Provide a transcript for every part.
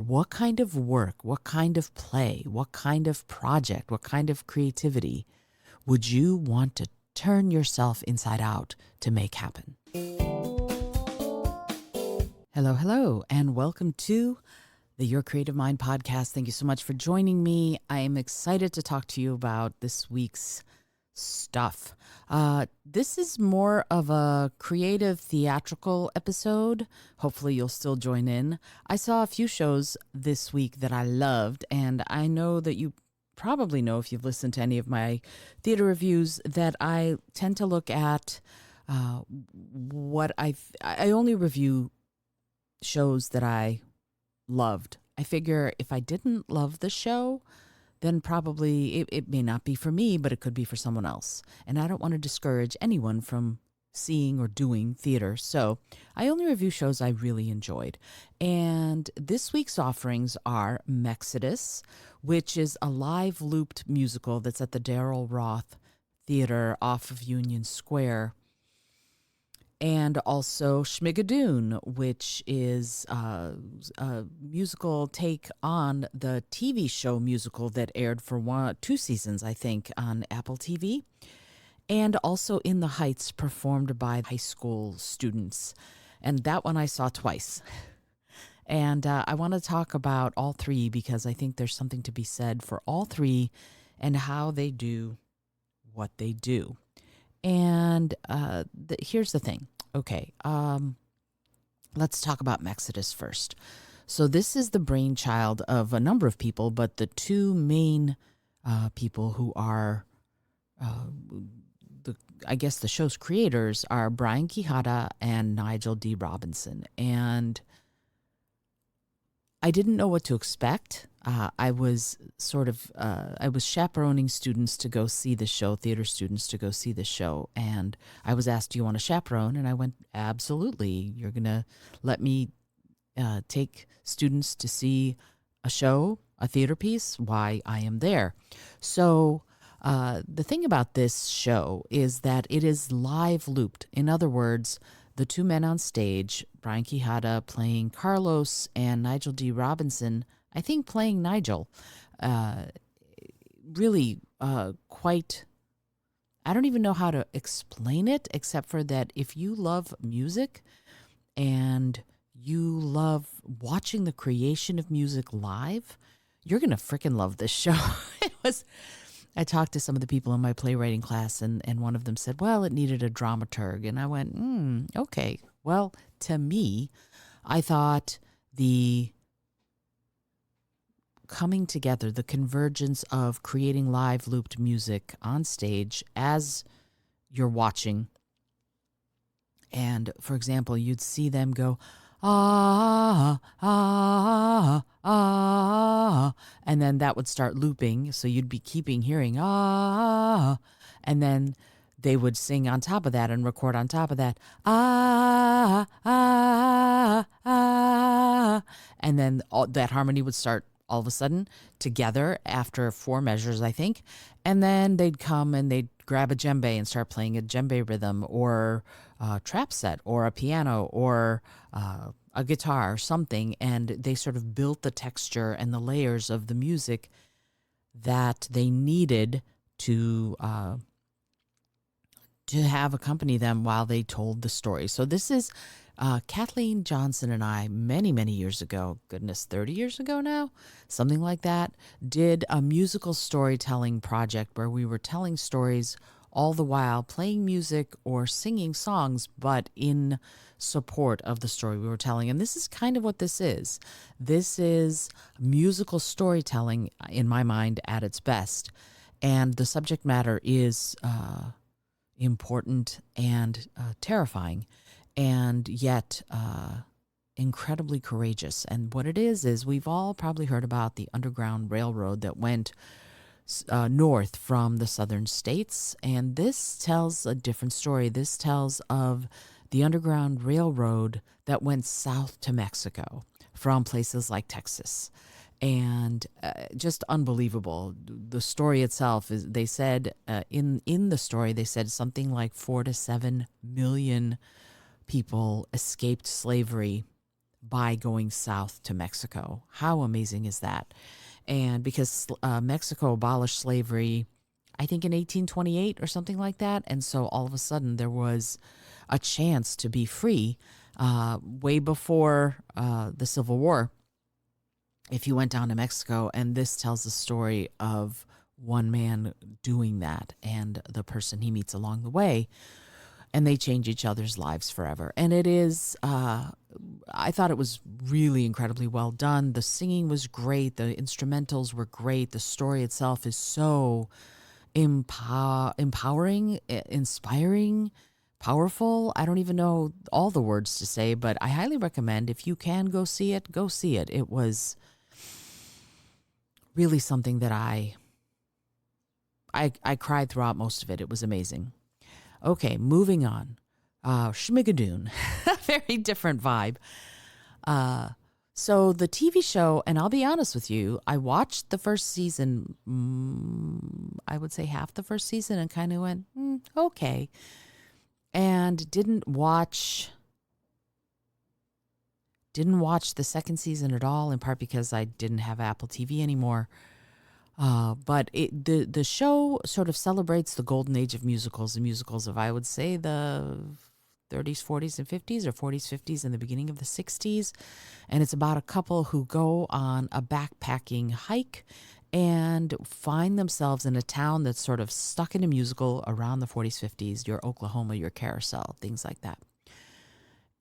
what kind of work, what kind of play, what kind of project, what kind of creativity would you want to turn yourself inside out to make happen? Hello, hello, and welcome to the Your Creative Mind podcast. Thank you so much for joining me. I am excited to talk to you about this week's stuff. This is more of a creative theatrical episode. Hopefully you'll still join in. I saw a few shows this week that I loved, and I know that you probably know if you've listened to any of my theater reviews that I tend to look at what I only review shows that I loved. I figure if I didn't love the show, then probably it may not be for me, but it could be for someone else. And I don't want to discourage anyone from seeing or doing theater. So I only review shows I really enjoyed. And this week's offerings are Mexodus, which is a live looped musical that's at the Daryl Roth Theater off of Union Square. And also Schmigadoon, which is a musical take on the TV show musical that aired for 2 seasons, I think, on Apple TV. And also In the Heights, performed by high school students. And that one I saw twice. And I want to talk about all three because I think there's something to be said for all three and how they do what they do. And here's the thing. Okay, let's talk about Mexodus first. So this is the brainchild of a number of people, but the two main people who are, I guess, the show's creators are Brian Quijada and Nigel D. Robinson. And I didn't know what to expect. I was chaperoning students to go see the show, theater students to go see the show. And I was asked, do you want to chaperone? And I went, absolutely. You're going to let me take students to see a show, a theater piece? Why, I am there. So the thing about this show is that it is live looped. In other words, the two men on stage, Brian Quijada playing Carlos and Nigel D. Robinson, I think playing Nigel, really quite, I don't even know how to explain it, except for that if you love music and you love watching the creation of music live, you're going to freaking love this show. I talked to some of the people in my playwriting class, and one of them said, well, it needed a dramaturg. And I went, okay. Well, to me, I thought the coming together, the convergence of creating live looped music on stage as you're watching. And, for example, you'd see them go, ah, ah, ah, and then that would start looping. So you'd be keeping hearing, ah, and then they would sing on top of that and record on top of that, ah, ah, ah, and then that harmony would start all of a sudden together after 4 measures, I think. And then they'd come and they'd grab a djembe and start playing a djembe rhythm or a trap set or a piano or a guitar or something. And they sort of built the texture and the layers of the music that they needed to have accompany them while they told the story. So this is Kathleen Johnson and I, many, many years ago, goodness, 30 years ago now, something like that, did a musical storytelling project where we were telling stories all the while playing music or singing songs, but in support of the story we were telling. And this is kind of what this is. This is musical storytelling, in my mind, at its best. And the subject matter is important and terrifying, and yet incredibly courageous. And what it is we've all probably heard about the Underground Railroad that went north from the southern states. And this tells a different story. This tells of the Underground Railroad that went south to Mexico from places like Texas. And just unbelievable. The story itself is, they said in the story, they said something like 4 to 7 million people escaped slavery by going south to Mexico. How amazing is that? And because Mexico abolished slavery, I think in 1828 or something like that. And so all of a sudden there was a chance to be free way before the Civil War if you went down to Mexico. And this tells the story of one man doing that and the person he meets along the way. And they change each other's lives forever. And it is, I thought it was really incredibly well done. The singing was great. The instrumentals were great. The story itself is so empowering, inspiring, powerful. I don't even know all the words to say, but I highly recommend if you can go see it, go see it. It was really something that I cried throughout most of it. It was amazing. Okay, moving on. Schmigadoon, very different vibe. So the TV show, and I'll be honest with you, I watched the first season, I would say half the first season, and kind of went, okay. And didn't watch the second season at all, in part because I didn't have Apple TV anymore. But the show sort of celebrates the golden age of musicals, the musicals of, I would say, the 30s, 40s, and 50s, or 40s, 50s, and the beginning of the 60s. And it's about a couple who go on a backpacking hike and find themselves in a town that's sort of stuck in a musical around the 40s, 50s, your Oklahoma, your Carousel, things like that.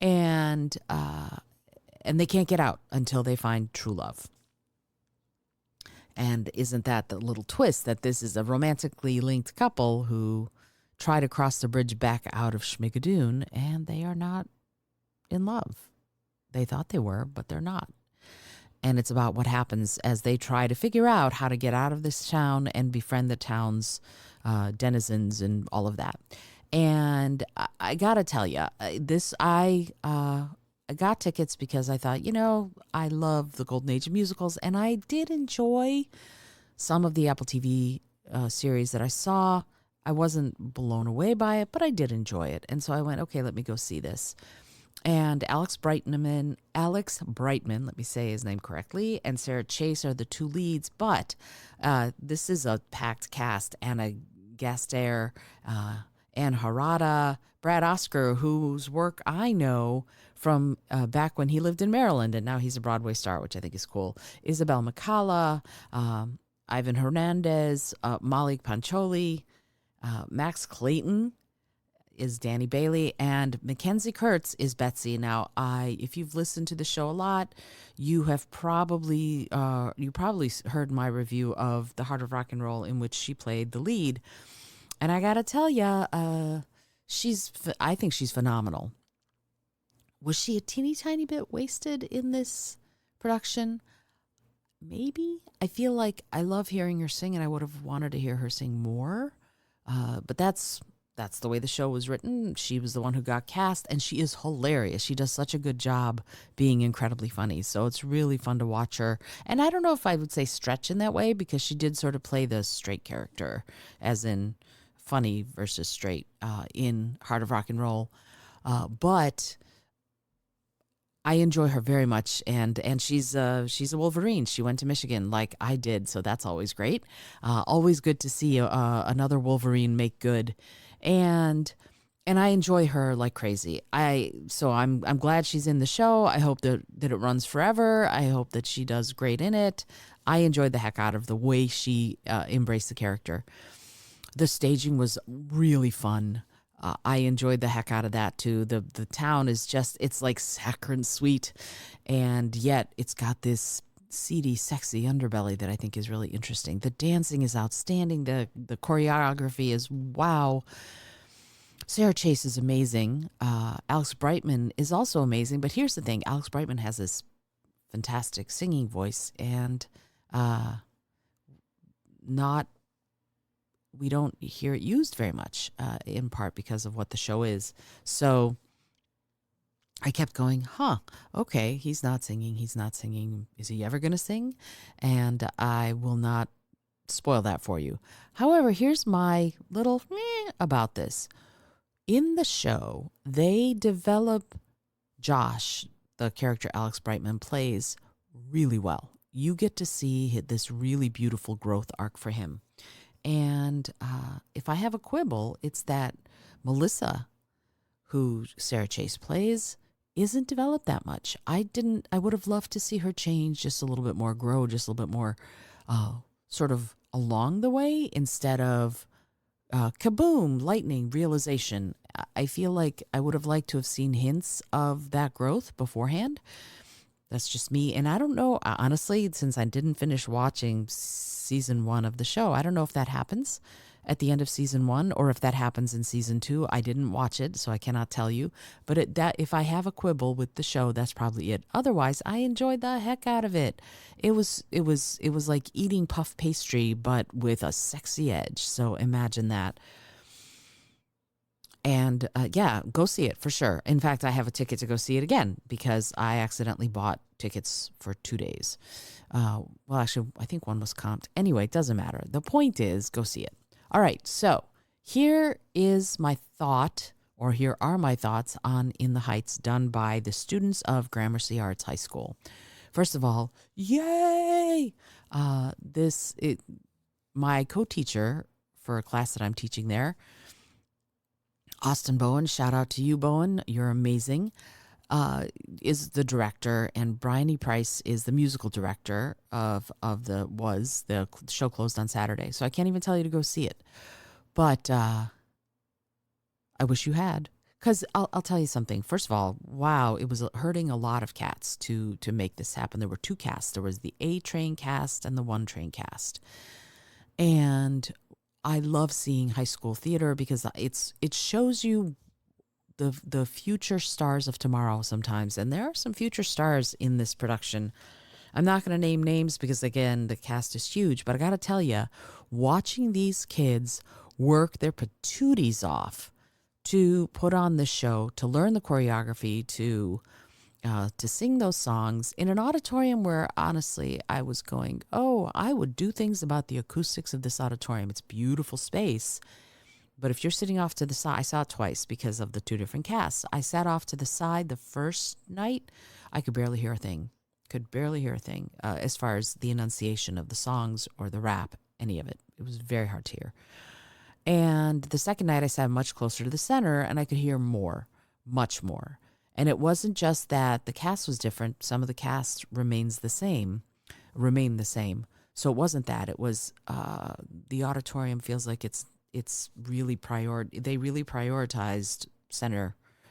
And they can't get out until they find true love. And isn't that the little twist that this is a romantically linked couple who try to cross the bridge back out of Schmigadoon, and they are not in love. They thought they were, but they're not. And it's about what happens as they try to figure out how to get out of this town and befriend the town's denizens and all of that. And I got to tell you, I got tickets because I thought, I love the golden age of musicals, and I did enjoy some of the Apple TV series that I saw. I wasn't blown away by it, but I did enjoy it. And so I went, okay, let me go see this. And Alex Brightman, let me say his name correctly, and Sarah Chase are the two leads. But this is a packed cast. Anna Gasteyer, Ann Harada, Brad Oscar, whose work I know from back when he lived in Maryland, and now he's a Broadway star, which I think is cool. Isabel McCalla, Ivan Hernandez, Malik Pancholi, Max Clayton is Danny Bailey, and Mackenzie Kurtz is Betsy. Now, if you've listened to the show a lot, you have probably heard my review of The Heart of Rock and Roll, in which she played the lead. And I gotta tell you, I think she's phenomenal. Was she a teeny tiny bit wasted in this production? Maybe. I feel like I love hearing her sing, and I would have wanted to hear her sing more. But that's the way the show was written. She was the one who got cast, and she is hilarious. She does such a good job being incredibly funny. So it's really fun to watch her. And I don't know if I would say stretch in that way, because she did sort of play the straight character, as in funny versus straight, in Heart of Rock and Roll. But I enjoy her very much, and she's a Wolverine. She went to Michigan like I did, so that's always great. Always good to see another Wolverine make good, and I enjoy her like crazy. I'm glad she's in the show. I hope that it runs forever. I hope that she does great in it. I enjoyed the heck out of the way she embraced the character. The staging was really fun. I enjoyed the heck out of that too. The town is it's like saccharine sweet, and yet it's got this seedy, sexy underbelly that I think is really interesting. The dancing is outstanding. The choreography is wow. Sarah Chase is amazing. Alex Brightman is also amazing. But here's the thing: Alex Brightman has this fantastic singing voice, and we don't hear it used very much, in part because of what the show is. So I kept going, okay, he's not singing. Is he ever going to sing? And I will not spoil that for you. However, here's my little about this. In the show, they develop Josh, the character Alex Brightman plays really well. You get to see this really beautiful growth arc for him. And if I have a quibble, it's that Melissa, who Sarah Chase plays, isn't developed that much. I would have loved to see her change just a little bit more, grow just a little bit more, sort of along the way instead of kaboom, lightning, realization. I feel like I would have liked to have seen hints of that growth beforehand. That's just me. And I don't know, honestly, since I didn't finish watching season 1 of the show, I don't know if that happens at the end of season 1 or if that happens in season 2. I didn't watch it, so I cannot tell you. But that if I have a quibble with the show, that's probably it. Otherwise, I enjoyed the heck out of it. It was like eating puff pastry, but with a sexy edge. So imagine that. And yeah, go see it for sure. In fact, I have a ticket to go see it again because I accidentally bought tickets for 2 days. Well, actually, I think one was comped. Anyway, it doesn't matter. The point is, go see it. All right, so here is my thought, or here are my thoughts on In the Heights, done by the students of Gramercy Arts High School. First of all, yay! My co-teacher for a class that I'm teaching there, Austin Bowen, shout out to you, Bowen. You're amazing. Is the director, and Brian E. Price is the musical director of the show closed on Saturday. So I can't even tell you to go see it. But I wish you had. Because I'll tell you something. First of all, wow, it was hurting a lot of cats to make this happen. There were 2 casts. There was the A Train cast and the 1 Train cast. And I love seeing high school theater because it shows you the future stars of tomorrow sometimes. And there are some future stars in this production. I'm not going to name names because, again, the cast is huge. But I got to tell you, watching these kids work their patooties off to put on this show, to learn the choreography, to sing those songs in an auditorium where, honestly, I was going, oh, I would do things about the acoustics of this auditorium. It's beautiful space. But if you're sitting off to the side, I saw it twice because of the 2 different casts. I sat off to the side the first night. I could barely hear a thing. As far as the enunciation of the songs or the rap, any of it. It was very hard to hear. And the second night I sat much closer to the center and I could hear more, much more. And it wasn't just that the cast was different. Some of the cast remained the same. So it wasn't that. It was the auditorium feels like it's really they really prioritized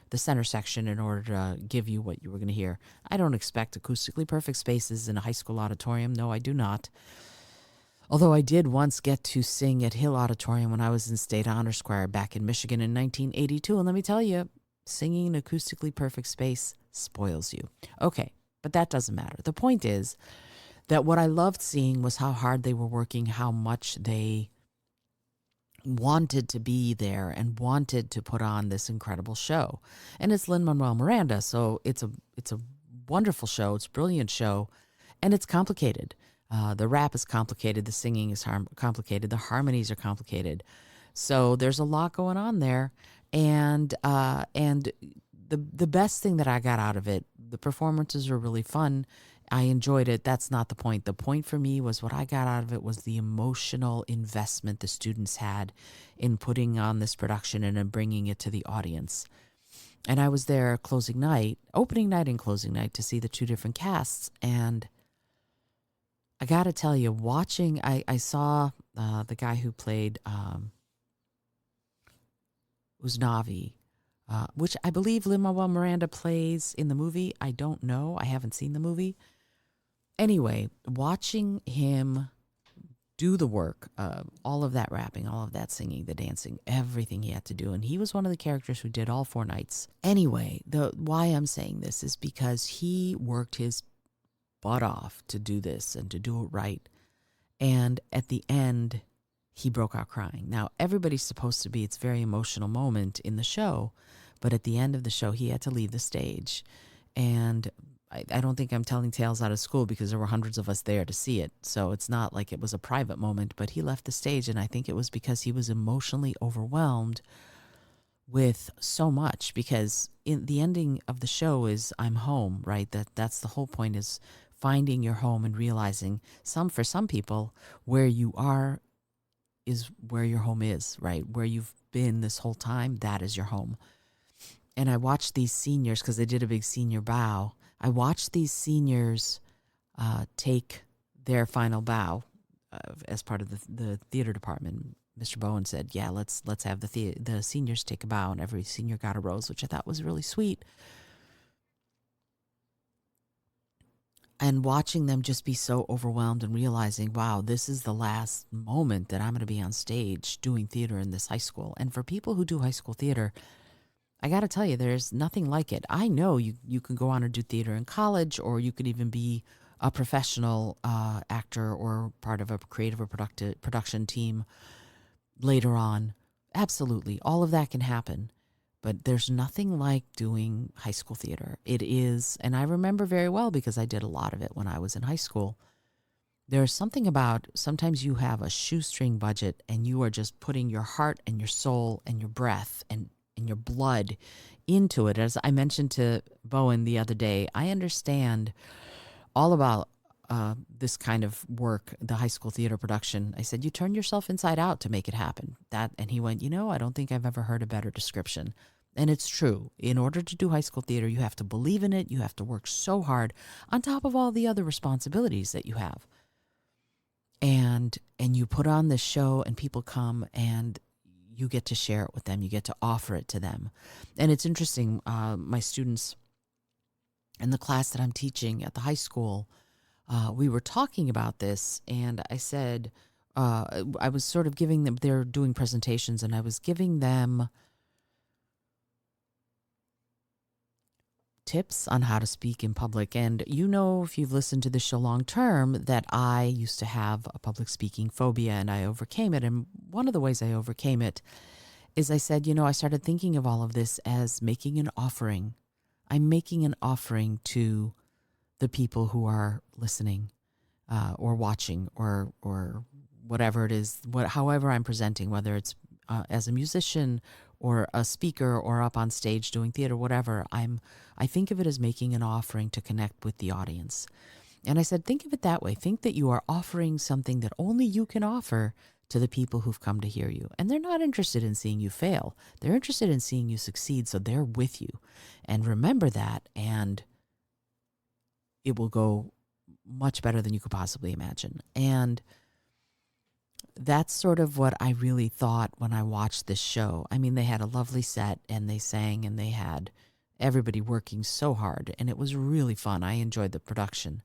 the center section in order to give you what you were going to hear. I don't expect acoustically perfect spaces in a high school auditorium. No, I do not. Although I did once get to sing at Hill Auditorium when I was in State Honor Choir back in Michigan in 1982. And let me tell you, singing an acoustically perfect space spoils you. Okay, but that doesn't matter. The point is that what I loved seeing was how hard they were working, how much they wanted to be there and wanted to put on this incredible show. And it's Lin-Manuel Miranda, so it's a wonderful show. It's a brilliant show, and it's complicated. The rap is complicated. The singing is complicated. The harmonies are complicated. So there's a lot going on there. And the best thing that I got out of it, the performances were really fun. I enjoyed it. That's not the point. The point for me was what I got out of it was the emotional investment the students had in putting on this production and in bringing it to the audience. And I was there opening night and closing night to see the 2 different casts. And I got to tell you, watching, I saw the guy who played Uznavi, which I believe Lin-Manuel Miranda plays in the movie. I don't know. I haven't seen the movie. Anyway, watching him do the work, all of that rapping, all of that singing, the dancing, everything he had to do. And he was one of the characters who did all 4 nights. Anyway, why I'm saying this is because he worked his butt off to do this and to do it right. And at the end, he broke out crying. Now, everybody's supposed to be, it's a very emotional moment in the show, but at the end of the show, he had to leave the stage. And I don't think I'm telling tales out of school because there were hundreds of us there to see it. So it's not like it was a private moment, but he left the stage. And I think it was because he was emotionally overwhelmed with so much, because in the ending of the show is I'm home, right? That's the whole point, is finding your home and realizing for some people where you are is where your home is, right? Where you've been this whole time, that is your home. And I watched these seniors, because they did a big senior bow. I watched these seniors take their final bow as part of the theater department. Mr. Bowen said, "Yeah, let's have the seniors take a bow," and every senior got a rose, which I thought was really sweet. And watching them just be so overwhelmed and realizing, wow, this is the last moment that I'm going to be on stage doing theater in this high school. And for people who do high school theater, I got to tell you, there's nothing like it. I know you can go on and do theater in college, or you could even be a professional actor or part of a creative or production team later on. Absolutely. All of that can happen. But there's nothing like doing high school theater. It is, and I remember very well because I did a lot of it when I was in high school. There's something about, sometimes you have a shoestring budget and you are just putting your heart and your soul and your breath and your blood into it. As I mentioned to Bowen the other day, I understand all about this kind of work, the high school theater production. I said, you turn yourself inside out to make it happen. And he went, I don't think I've ever heard a better description. And it's true. In order to do high school theater, you have to believe in it. You have to work so hard on top of all the other responsibilities that you have. And you put on this show and people come and you get to share it with them. You get to offer it to them. And it's interesting. My students in the class that I'm teaching at the high school, we were talking about this, and I said, I was sort of giving them, they're doing presentations, and I was giving them tips on how to speak in public. And if you've listened to the show long term, that I used to have a public speaking phobia, and I overcame it. And one of the ways I overcame it is I said, I started thinking of all of this as making an offering. I'm making an offering to the people who are listening or watching or whatever it is, however I'm presenting, whether it's as a musician or a speaker or up on stage doing theater, whatever. I think of it as making an offering to connect with the audience. And I said, think of it that way. Think that you are offering something that only you can offer to the people who've come to hear you. And they're not interested in seeing you fail. They're interested in seeing you succeed, so they're with you. And remember that, and it will go much better than you could possibly imagine. And that's sort of what I really thought when I watched this show. I mean, they had a lovely set, and they sang, and they had everybody working so hard, and it was really fun. I enjoyed the production.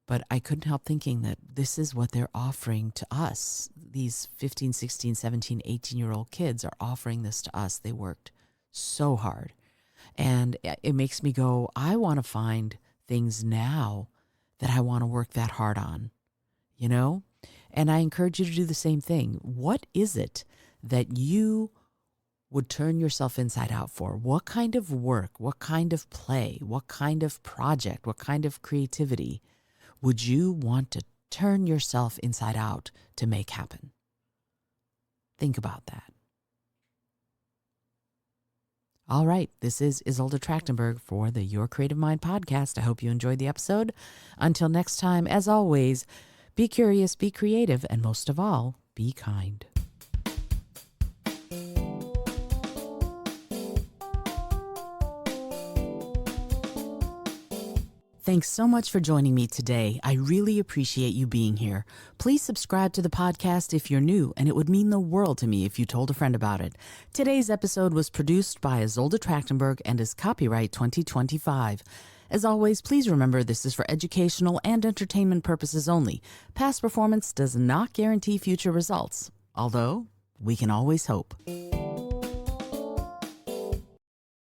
But I couldn't help thinking that this is what they're offering to us. These 15, 16, 17, 18-year-old kids are offering this to us. They worked so hard. And it makes me go, I want to find things now that I want to work that hard on, And I encourage you to do the same thing. What is it that you would turn yourself inside out for? What kind of work, what kind of play, what kind of project, what kind of creativity would you want to turn yourself inside out to make happen? Think about that. All right, this is Izolda Trakhtenberg for the Your Creative Mind podcast. I hope you enjoyed the episode. Until next time, as always, be curious, be creative, and most of all, be kind. Thanks so much for joining me today. I really appreciate you being here. Please subscribe to the podcast if you're new, and it would mean the world to me if you told a friend about it. Today's episode was produced by Izolda Trakhtenberg and is copyright 2025. As always, please remember this is for educational and entertainment purposes only. Past performance does not guarantee future results, although we can always hope.